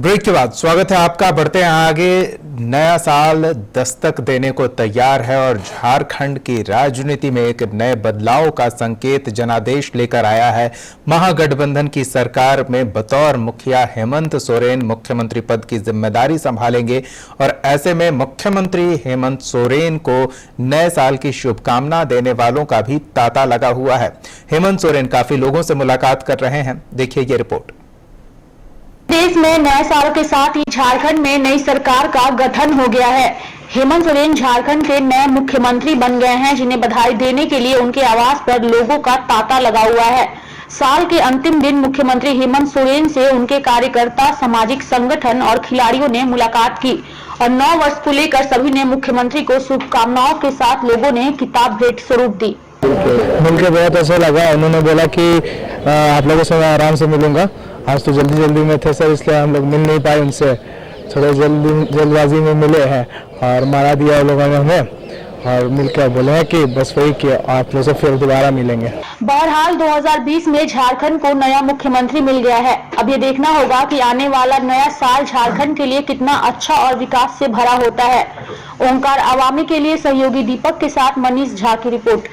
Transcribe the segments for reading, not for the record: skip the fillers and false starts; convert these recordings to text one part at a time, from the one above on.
Break के बाद स्वागत है आपका। बढ़ते हैं आगे। नया साल दस्तक देने को तैयार है और झारखंड की राजनीति में एक नए बदलाव का संकेत जनादेश लेकर आया है। महागठबंधन की सरकार में बतौर मुखिया हेमंत सोरेन मुख्यमंत्री पद की जिम्मेदारी संभालेंगे और ऐसे में मुख्यमंत्री हेमंत सोरेन को नए साल की शुभकामना देने वालों का भी तांता लगा हुआ है। हेमंत सोरेन काफी लोगों से मुलाकात कर रहे हैं, देखिए ये रिपोर्ट। देश में नए साल के साथ ही झारखंड में नई सरकार का गठन हो गया है। हेमंत सोरेन झारखंड के नए मुख्यमंत्री बन गए हैं, जिन्हें बधाई देने के लिए उनके आवास पर लोगों का तांता लगा हुआ है। साल के अंतिम दिन मुख्यमंत्री हेमंत सोरेन से उनके कार्यकर्ता, सामाजिक संगठन और खिलाड़ियों ने मुलाकात की और 9 वर्ष को लेकर सभी ने मुख्यमंत्री को शुभकामनाओं के साथ लोगों ने किताब भेंट स्वरूप दी। मिलकर बहुत अच्छा लगा। उन्होंने बोला कि आप लोगों से मैं आराम से मिलूंगा। आज तो जल्दी में थे सर, इसलिए हम लोग मिल नहीं पाए उनसे। थोड़ा जल्दबाजी में मिले हैं और मारा दिया उन लोगों ने हमें और मिलकर बोले हैं कि बस वही कि आप लोग से फिर दोबारा मिलेंगे। बहरहाल 2020 में झारखंड को नया मुख्यमंत्री मिल गया है। अब ये देखना होगा कि आने वाला नया साल झारखंड के लिए कितना अच्छा और विकास से भरा होता है। ओंकार अवामी के लिए सहयोगी दीपक के साथ मनीष झा की रिपोर्ट।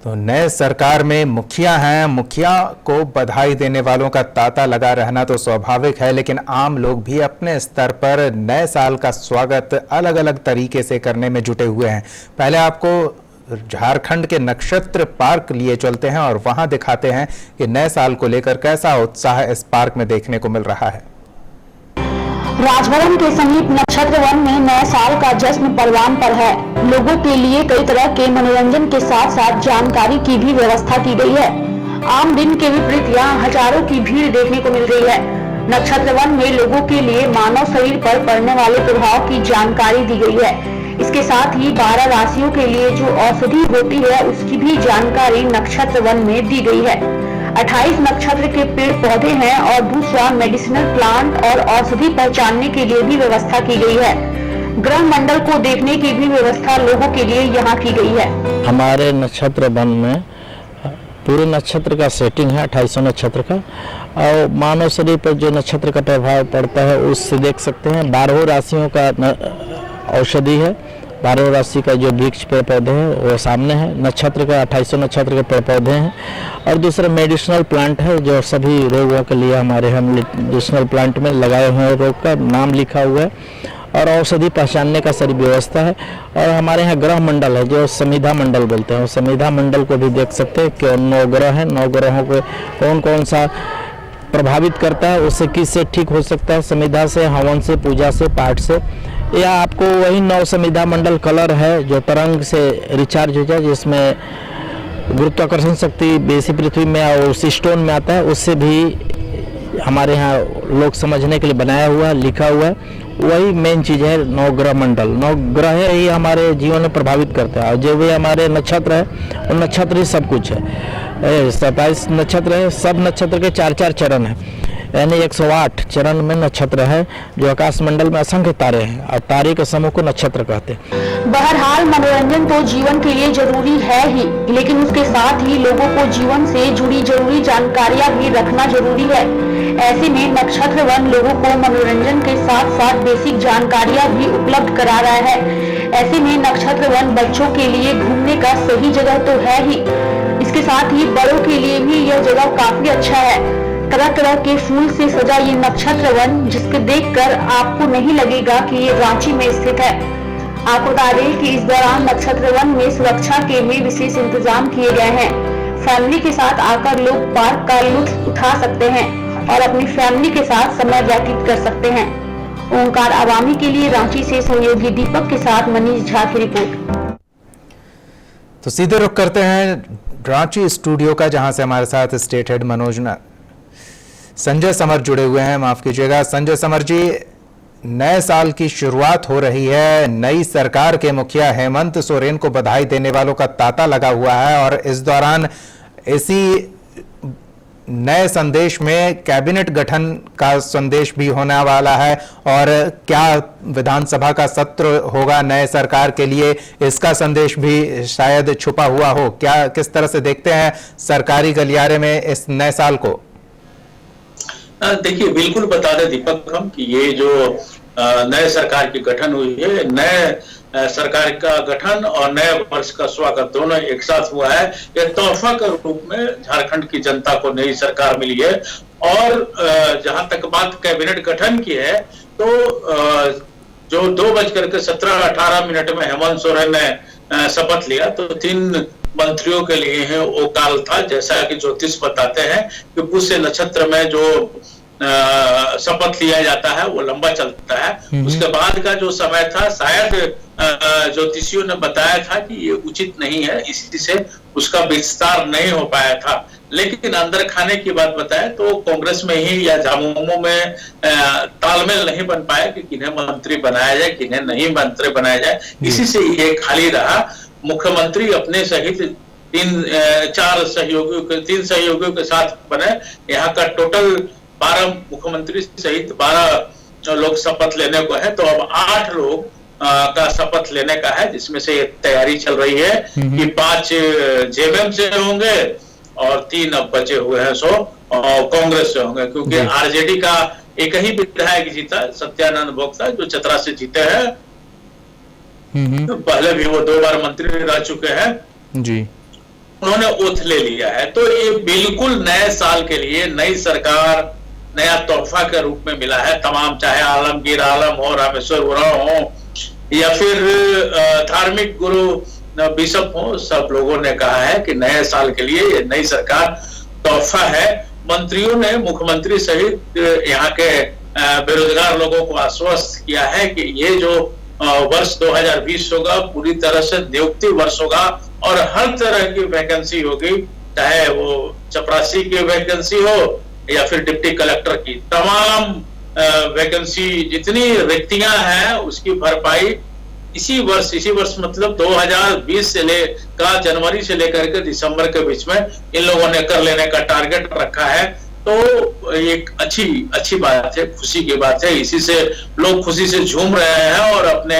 तो नए सरकार में मुखिया हैं, मुखिया को बधाई देने वालों का तांता लगा रहना तो स्वाभाविक है, लेकिन आम लोग भी अपने स्तर पर नए साल का स्वागत अलग अलग तरीके से करने में जुटे हुए हैं। पहले आपको झारखंड के नक्षत्र पार्क लिए चलते हैं और वहां दिखाते हैं कि नए साल को लेकर कैसा उत्साह इस पार्क में देखने को मिल रहा है। राजभवन के समीप नक्षत्र वन में नए साल का जश्न परवान पर है। लोगों के लिए कई तरह के मनोरंजन के साथ साथ जानकारी की भी व्यवस्था की गई है। आम दिन के विपरीत यहाँ हजारों की भीड़ देखने को मिल रही है। नक्षत्र वन में लोगों के लिए मानव शरीर पर पड़ने वाले प्रभाव की जानकारी दी गई है। इसके साथ ही 12 राशियों के लिए जो औषधि होती है उसकी भी जानकारी नक्षत्र वन में दी गई है। 28 नक्षत्र के पेड़ पौधे हैं और दूसरा मेडिसिनल प्लांट और औषधि पहचानने के लिए भी व्यवस्था की गई है। ग्रह मंडल को देखने की भी व्यवस्था लोगों के लिए यहाँ की गई है। हमारे नक्षत्र वन में पूरे नक्षत्र का सेटिंग है, 28 नक्षत्र का, और मानव शरीर पर जो नक्षत्र का प्रभाव पड़ता है उससे देख सकते हैं। 12 राशियों का औषधि है। 12 राशि का जो वृक्ष पेड़ पौधे हैं वो सामने है। नक्षत्र का 28 नक्षत्र के पेड़ पौधे हैं और दूसरा मेडिसिनल प्लांट है जो सभी रोगों के लिए हमारे हम मेडिसिनल प्लांट में लगाए हुए हैं। रोग का नाम लिखा हुआ है और औषधि पहचानने का सारी व्यवस्था है। और हमारे यहाँ ग्रह मंडल है जो समिधा मंडल बोलते हैं। समिधा मंडल को भी देख सकते हैं कि 9 ग्रह हैं। 9 ग्रहों को कौन कौन सा प्रभावित करता है, उससे किससे ठीक हो सकता है, समिधा से, हवन से, पूजा से, पाठ से, या आपको वही 9 समिधा मंडल कलर है जो तरंग से रिचार्ज हो जाए, जिसमें गुरुत्वाकर्षण शक्ति बेसी पृथ्वी में और सिस्टोन में आता है। उससे भी हमारे यहाँ लोग समझने के लिए बनाया हुआ है, लिखा हुआ है। वही मेन चीज़ है 9 ग्रह मंडल। 9 ग्रह ही हमारे जीवन में प्रभावित करते हैं और जो भी हमारे नक्षत्र है वो नक्षत्र ही सब कुछ है। 27 नक्षत्र है। सब नक्षत्र के 4-4 चरण है, यानी 108 चरण में नक्षत्र है। जो आकाश मंडल में असंख्य तारे हैं और तारे के समूह को नक्षत्र कहते हैं। बहरहाल मनोरंजन तो जीवन के लिए जरूरी है ही, लेकिन उसके साथ ही लोगों को जीवन से जुड़ी जरूरी जानकारियां भी रखना जरूरी है। ऐसे में नक्षत्र वन लोगों को मनोरंजन के साथ साथ बेसिक जानकारियां भी उपलब्ध करा रहा है। ऐसे में नक्षत्र वन बच्चों के लिए घूमने का सही जगह तो है ही, इसके साथ ही बड़ों के लिए भी यह जगह काफी अच्छा है। तरह तरह के फूल से सजा ये नक्षत्र वन, जिसके देखकर आपको नहीं लगेगा कि ये रांची में स्थित है। आपको बता दें कि इस दौरान नक्षत्र वन में सुरक्षा के भी विशेष इंतजाम किए गए हैं। फैमिली के साथ आकर लोग पार्क का लुत्फ उठा सकते हैं और अपनी फैमिली के साथ समय व्यतीत कर सकते हैं। ओंकार अवामी के लिए रांची से सहयोगी दीपक के साथ मनीष झा की रिपोर्ट। तो सीधे रुख करते हैं रांची स्टूडियो का, जहां से हमारे साथ स्टेट हेड संजय समर जुड़े हुए हैं। माफ कीजिएगा संजय समर जी, नए साल की शुरुआत हो रही है। नई सरकार के मुखिया हेमंत सोरेन को बधाई देने वालों का तांता लगा हुआ है और इस दौरान इसी नए संदेश में कैबिनेट गठन का संदेश भी होने वाला है, और क्या विधानसभा का सत्र होगा नए सरकार के लिए, इसका संदेश भी शायद छुपा हुआ हो। क्या किस तरह से देखते हैं सरकारी गलियारे में इस नए साल को? देखिए, बिल्कुल बता दें दीपक हम कि ये जो नए सरकार की गठन हुई है, नए सरकार का गठन और नए वर्ष का स्वागत दोनों एक साथ हुआ है। ये तोहफा के रूप में झारखंड की जनता को नई सरकार मिली है। और जहां तक बात कैबिनेट गठन की है, तो जो 2:17-18 में हेमंत सोरेन ने शपथ लिया, तो 3 मंत्रियों के लिए है वो काल था। जैसा कि ज्योतिष बताते हैं कि पुष्य नक्षत्र में जो शपथ लिया जाता है वो लंबा चलता है। उसके बाद का जो समय था, शायद ज्योतिषियों ने बताया था कि ये उचित नहीं है, इसी से उसका विस्तार नहीं हो पाया था। लेकिन अंदर खाने की बात बताए तो कांग्रेस में ही या झामुमो में तालमेल नहीं बन पाया कि किन्हें मंत्री बनाया जाए, किन्हें नहीं मंत्री बनाया जाए। इसी से ये खाली रहा। मुख्यमंत्री अपने सहित 3 सहयोगियों के साथ बने। यहाँ का टोटल 12 मुख्यमंत्री सहित 12 लोग शपथ लेने को है, तो अब 8 लोग का शपथ लेने का है, जिसमें से तैयारी चल रही है कि 5 जेएमएम से होंगे और 3 अब बचे हुए हैं 100 और कांग्रेस से होंगे, क्योंकि आरजेडी का एक ही विधायक जीता, सत्यानंद भोक्ता, जो चतरा से जीते हैं। तो पहले भी वो 2 बार मंत्री रह चुके हैं जी। उन्होंने ओथ ले लिया है। तो ये बिल्कुल नए साल के लिए नई सरकार नया तोहफा के रूप में मिला है तमाम, चाहे आलमगीर आलम हो, रामेश्वर उरांव हो या फिर धार्मिक गुरु बिशप हो। सब लोगों ने कहा है कि नए साल के लिए ये नई सरकार तोहफा है। मंत्रियों ने मुख्यमंत्री सहित यहाँ के बेरोजगार लोगों को आश्वस्त किया है कि ये जो वर्ष 2020 होगा पूरी तरह से नियुक्ति वर्ष होगा और हर तरह की वैकेंसी होगी, चाहे वो चपरासी की वैकेंसी हो या फिर डिप्टी कलेक्टर की। तमाम वैकेंसी जितनी रिक्तियां हैं उसकी भरपाई इसी वर्ष मतलब 2020 से जनवरी से लेकर के दिसंबर के बीच में इन लोगों ने कर लेने का टारगेट रखा है। तो एक अच्छी बात है, खुशी की बात है। इसी से लोग खुशी से झूम रहे हैं और अपने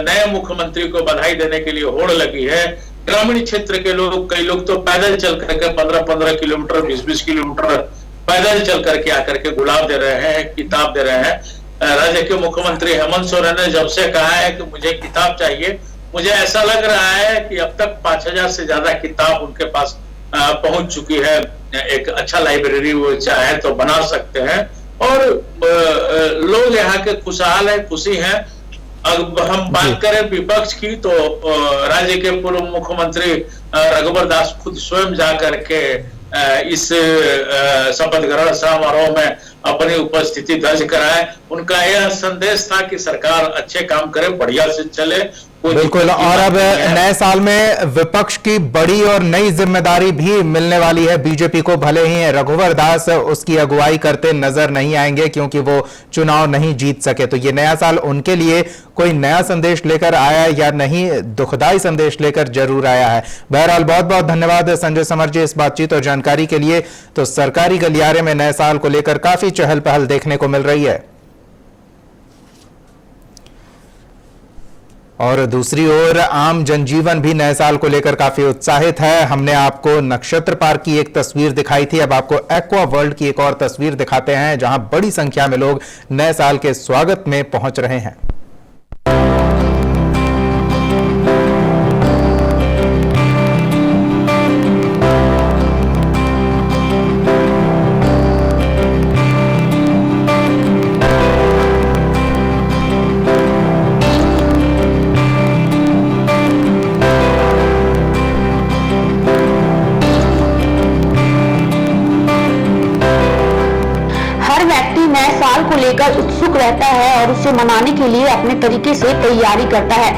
नए मुख्यमंत्री को बधाई देने के लिए होड़ लगी है। ग्रामीण क्षेत्र के लोग, कई लोग तो पैदल चल करके 15-15 किलोमीटर 20-20 किलोमीटर पैदल चल करके आकर के गुलाब दे रहे हैं, किताब दे रहे हैं। राज्य के मुख्यमंत्री हेमंत सोरेन ने जब से कहा है कि मुझे किताब चाहिए, मुझे ऐसा लग रहा है कि अब तक 5000 से ज्यादा किताब उनके पास पहुंच चुकी है। एक अच्छा लाइब्रेरी वो चाहे तो बना सकते हैं और लोग यहाँ के खुशहाल है, खुशी हैं। अब हम बात करें विपक्ष की, तो राज्य के पूर्व मुख्यमंत्री रघुवर दास खुद स्वयं जा करके इस शपथ ग्रहण समारोह में अपनी उपस्थिति दर्ज कराए। उनका यह संदेश था कि सरकार अच्छे काम करे, बढ़िया से चले। बिल्कुल। और अब नए साल में विपक्ष की बड़ी और नई जिम्मेदारी भी मिलने वाली है बीजेपी को। भले ही रघुवर दास उसकी अगुवाई करते नजर नहीं आएंगे क्योंकि वो चुनाव नहीं जीत सके, तो ये नया साल उनके लिए कोई नया संदेश लेकर आया या नहीं, दुखदाई संदेश लेकर जरूर आया है। बहरहाल बहुत बहुत धन्यवाद संजय समर जी इस बातचीत और जानकारी के लिए। तो सरकारी गलियारे में नए साल को लेकर काफी चहल पहल देखने को मिल रही है। और दूसरी ओर आम जनजीवन भी नए साल को लेकर काफी उत्साहित है। हमने आपको नक्षत्र पार्क की एक तस्वीर दिखाई थी, अब आपको एक्वा वर्ल्ड की एक और तस्वीर दिखाते हैं जहां बड़ी संख्या में लोग नए साल के स्वागत में पहुंच रहे हैं। को लेकर उत्सुक रहता है और उसे मनाने के लिए अपने तरीके से तैयारी करता है।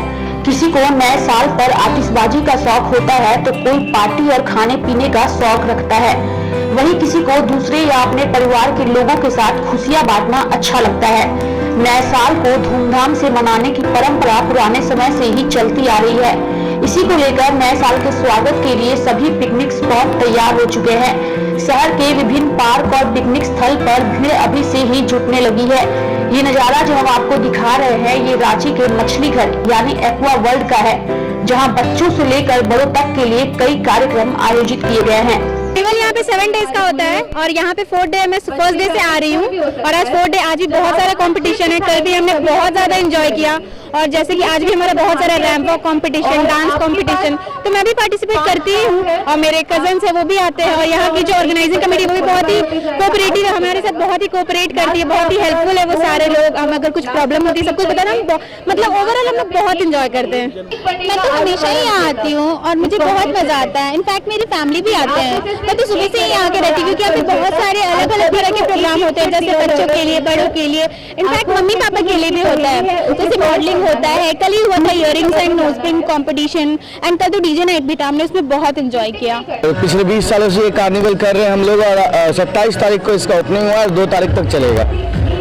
किसी को नए साल पर आतिशबाजी का शौक होता है तो कोई पार्टी और खाने पीने का शौक रखता है। वहीं किसी को दूसरे या अपने परिवार के लोगों के साथ खुशियां बांटना अच्छा लगता है। नए साल को धूमधाम से मनाने की परंपरा पुराने समय से ही चलती आ रही है। इसी को लेकर नए साल के स्वागत के लिए सभी पिकनिक स्पॉट तैयार हो चुके हैं। शहर के विभिन्न पार्क और पिकनिक स्थल पर भीड़ अभी से ही जुटने लगी है। ये नजारा जो हम आपको दिखा रहे हैं ये रांची के मछली घर यानी एक्वा वर्ल्ड का है, जहां बच्चों से लेकर बड़ों तक के लिए कई कार्यक्रम आयोजित किए गए हैं। फेस्टिवल यहाँ पे 7 डेज का होता है और यहाँ पे 4 डे मैं फर्स्ट डे से आ रही हूँ और आज 4 डे आज भी बहुत सारा कंपटीशन है। कल भी हमने बहुत ज्यादा एंजॉय किया और जैसे कि आज भी हमारा बहुत सारा ramp walk competition, dance competition, तो मैं भी पार्टिसिपेट करती हूँ और मेरे कजन्स है वो भी आते हैं और यहाँ की जो ऑर्गेनाइजिंग कमेटी वो भी बहुत ही कोऑपरेटिव है, हमारे साथ बहुत ही कोऑपरेट करती है, बहुत ही हेल्पफुल है वो सारे लोग। हम अगर कुछ प्रॉब्लम होती है सब कुछ पता ना, मतलब ओवरऑल हम लोग बहुत इंजॉय करते हैं। मैं तो हमेशा ही यहाँ आती हूँ और मुझे बहुत मजा आता है। इनफैक्ट मेरी फैमिली भी आते हैं, मैं तो सुबह से ही यहाँ के रहती हूँ क्योंकि यहाँ पे बहुत सारे अलग अलग तरह के प्रोग्राम होते हैं, जैसे बच्चों के लिए, बड़ों के लिए, इनफैक्ट मम्मी पापा के लिए भी होता है। जैसे मॉडलिंग होता है, कल ही हुआ था earrings and nose pin competition and कल तो डीजे नाइट भी था, हमने उसमें बहुत एंजॉय किया। पिछले 20 सालों से ये कार्निवल कर रहे हैं हम लोग और 27 तारीख को इसका ओपनिंग हुआ और 2 तारीख तक चलेगा।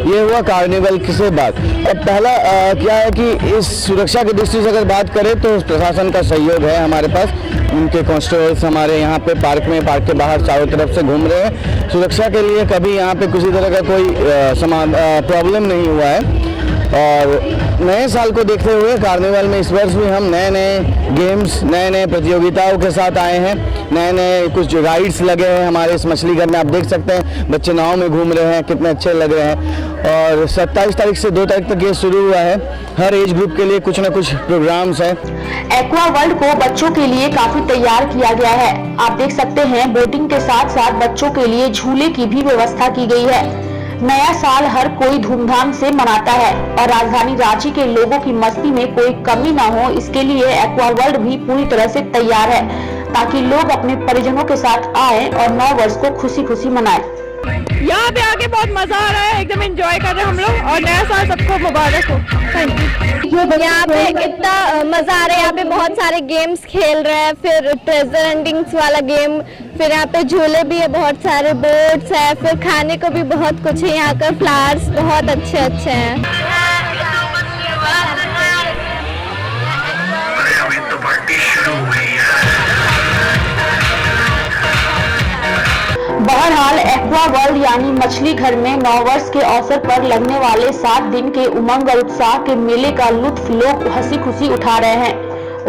ये हुआ कार्निवल किसे बात। अब पहला क्या है कि इस सुरक्षा की दृष्टि से अगर बात करें तो प्रशासन का सहयोग है हमारे पास। उनके कांस्टेबल्स हमारे यहाँ पे पार्क के बाहर चारों तरफ से घूम रहे हैं। सुरक्षा के लिए कभी यहाँ पे किसी तरह का कोई प्रॉब्लम नहीं हुआ है। और नए साल को देखते हुए कार्निवल में इस वर्ष भी हम नए नए गेम्स, नए नए प्रतियोगिताओं के साथ आए हैं। नए नए कुछ राइड्स लगे हैं हमारे इस मछली घर में, आप देख सकते हैं बच्चे नाव में घूम रहे हैं, कितने अच्छे लग रहे हैं। और 27 तारीख से 2 तारीख तक ये शुरू हुआ है। हर एज ग्रुप के लिए कुछ न कुछ प्रोग्राम्स हैं। एक्वा वर्ल्ड को बच्चों के लिए काफी तैयार किया गया है। आप देख सकते हैं बोटिंग के साथ साथ बच्चों के लिए झूले की भी व्यवस्था की गई है। नया साल हर कोई धूमधाम से मनाता है और राजधानी रांची के लोगों की मस्ती में कोई कमी ना हो, इसके लिए एक्वा वर्ल्ड भी पूरी तरह से तैयार है ताकि लोग अपने परिजनों के साथ आए और नव वर्ष को खुशी खुशी मनाएं। यहाँ पे आके बहुत मजा आ रहा है, एकदम एंजॉय कर रहे हैं हम लोग और नया साल सबको मुबारक हो। यहाँ पे इतना मजा आ रहा है, यहाँ पे बहुत सारे गेम्स खेल रहे हैं, फिर ट्रेजर हंटिंग्स वाला गेम, फिर यहाँ पे झूले भी है, बहुत सारे बोट्स है, फिर खाने को भी बहुत कुछ है। यहाँ का फ्लावर्स बहुत अच्छे अच्छे हैं। बहरहाल एक्वा वर्ल्ड यानी मछली घर में नव वर्ष के अवसर पर लगने वाले 7 दिन के उमंग और उत्साह के मेले का लुत्फ लोग हंसी खुशी उठा रहे हैं।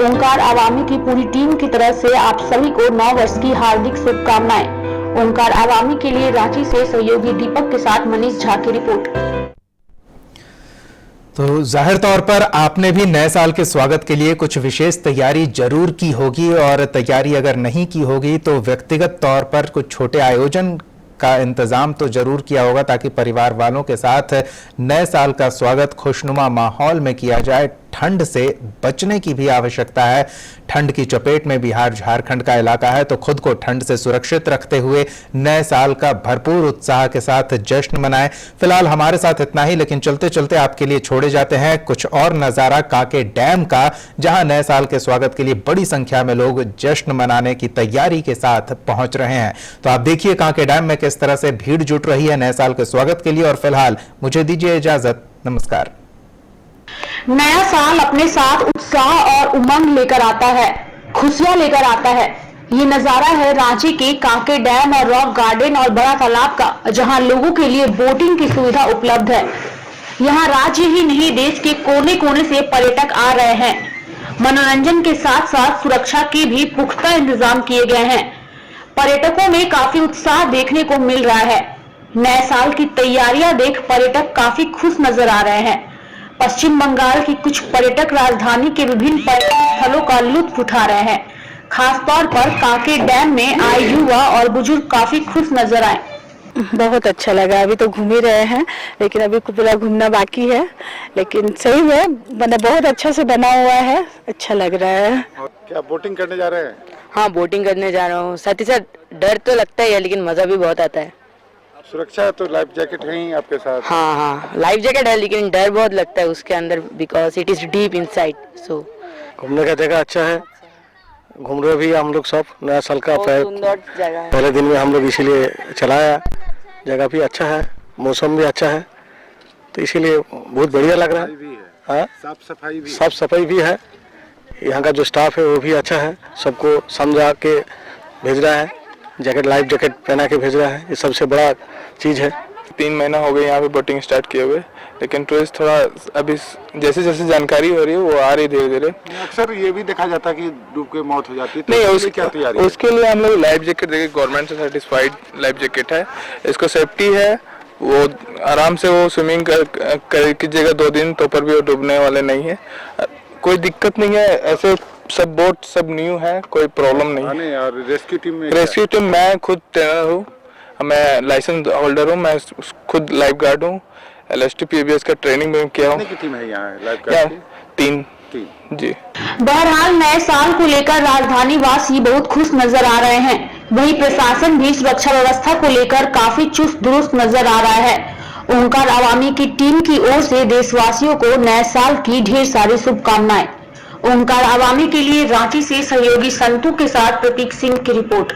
ओंकार आवामी की पूरी टीम की तरफ से आप सभी को नव वर्ष की हार्दिक शुभकामनाएं। ओंकार आवामी के लिए रांची से सहयोगी दीपक के साथ मनीष झा की रिपोर्ट। तो जाहिर तौर पर आपने भी नए साल के स्वागत के लिए कुछ विशेष तैयारी जरूर की होगी और तैयारी अगर नहीं की होगी तो व्यक्तिगत तौर पर कुछ छोटे आयोजन का इंतजाम तो जरूर किया होगा ताकि परिवार वालों के साथ नए साल का स्वागत खुशनुमा माहौल में किया जाए। ठंड से बचने की भी आवश्यकता है। ठंड की चपेट में बिहार झारखंड का इलाका है तो खुद को ठंड से सुरक्षित रखते हुए नए साल का भरपूर उत्साह के साथ जश्न मनाएं। फिलहाल हमारे साथ इतना ही, लेकिन चलते चलते आपके लिए छोड़े जाते हैं कुछ और नजारा कांके डैम का, जहां नए साल के स्वागत के लिए बड़ी संख्या में लोग जश्न मनाने की तैयारी के साथ पहुंच रहे हैं। तो आप देखिए कांके डैम में किस तरह से भीड़ जुट रही है नए साल के स्वागत के लिए। और फिलहाल मुझे दीजिए इजाजत, नमस्कार। नया साल अपने साथ उत्साह और उमंग लेकर आता है, खुशियां लेकर आता है। ये नजारा है रांची के कांके डैम और रॉक गार्डन और बड़ा तालाब का, जहां लोगों के लिए बोटिंग की सुविधा उपलब्ध है। यहाँ राज्य ही नहीं देश के कोने कोने से पर्यटक आ रहे हैं। मनोरंजन के साथ साथ सुरक्षा के भी पुख्ता इंतजाम किए गए हैं। पर्यटकों में काफी उत्साह देखने को मिल रहा है। नए साल की तैयारियां देख पर्यटक काफी खुश नजर आ रहे हैं। पश्चिम बंगाल की कुछ पर्यटक राजधानी के विभिन्न पर्यटन स्थलों का लुत्फ उठा रहे हैं। खासतौर पर कांके डैम में आए युवा और बुजुर्ग काफी खुश नजर आए। बहुत अच्छा लगा। अभी तो घूम ही रहे हैं लेकिन अभी पूरा घूमना बाकी है, लेकिन सही में मतलब बहुत अच्छा से बना हुआ है, अच्छा लग रहा है। क्या बोटिंग करने जा रहे हैं? हाँ, बोटिंग करने जा रहा हूँ। साथ ही साथ डर तो लगता ही है लेकिन मजा भी बहुत आता है। सुरक्षा तो लाइफ जैकेट है ही आपके साथ? हाँ, लाइफ जैकेट है लेकिन डर बहुत लगता है उसके अंदर, because it is deep inside. So घूमने का जगह अच्छा है, घूम रहे भी हम लोग सब। नया साल का सुंदर जगह है। पहले दिन में हम लोग इसीलिए चलाया। जगह भी अच्छा है, मौसम भी अच्छा है, तो इसीलिए बहुत बढ़िया लग रहा है। साफ सफाई भी है। यहाँ का जो स्टाफ है वो भी अच्छा है, सबको समझा के भेज रहा है। जैकेट लाइफ जैकेट पहना के भेज रहा है, ये सबसे बड़ा चीज़ है। 3 महीना हो गए यहाँ पे बोटिंग स्टार्ट किए हुए, लेकिन टूरिस्ट थोड़ा अभी जैसे जैसे जानकारी हो रही है वो आ रही धीरे धीरे। अक्सर ये भी देखा जाता है कि डूब के मौत हो जाती है, तो नहीं, उसके लिए क्या तैयारी है? उसके लिए हम लोग लाइफ जैकेट देखिए, गवर्नमेंट से सर्टिफाइड लाइफ जैकेट है, इसको सेफ्टी है, वो आराम से वो स्विमिंग कीजिएगा 2 दिन तो पर भी वो डूबने वाले नहीं है, कोई दिक्कत नहीं है। ऐसे सब बोट सब न्यू है, कोई प्रॉब्लम नहीं है। और रेस्क्यू टीम में रेस्क्यू टीम मैं खुद ट्रेनर हूँ, मैं लाइसेंस होल्डर हूँ, मैं खुद लाइफ गार्ड हूँ, LST PBS का ट्रेनिंग में किया हूँ। कितनी की टीम है यहाँ लाइफ गार्ड की? 3 जी। बहरहाल नए साल को लेकर राजधानी वासी बहुत खुश नजर आ रहे हैं। वहीं प्रशासन भी सुरक्षा व्यवस्था को लेकर काफी चुस्त दुरुस्त नजर आ रहा है। ओंकार अवामी की टीम की ओर से देशवासियों को नए साल की ढेर सारी शुभकामनाएं। ओंकार अवामी के लिए रांची से सहयोगी संतू के साथ प्रतीक सिंह की रिपोर्ट।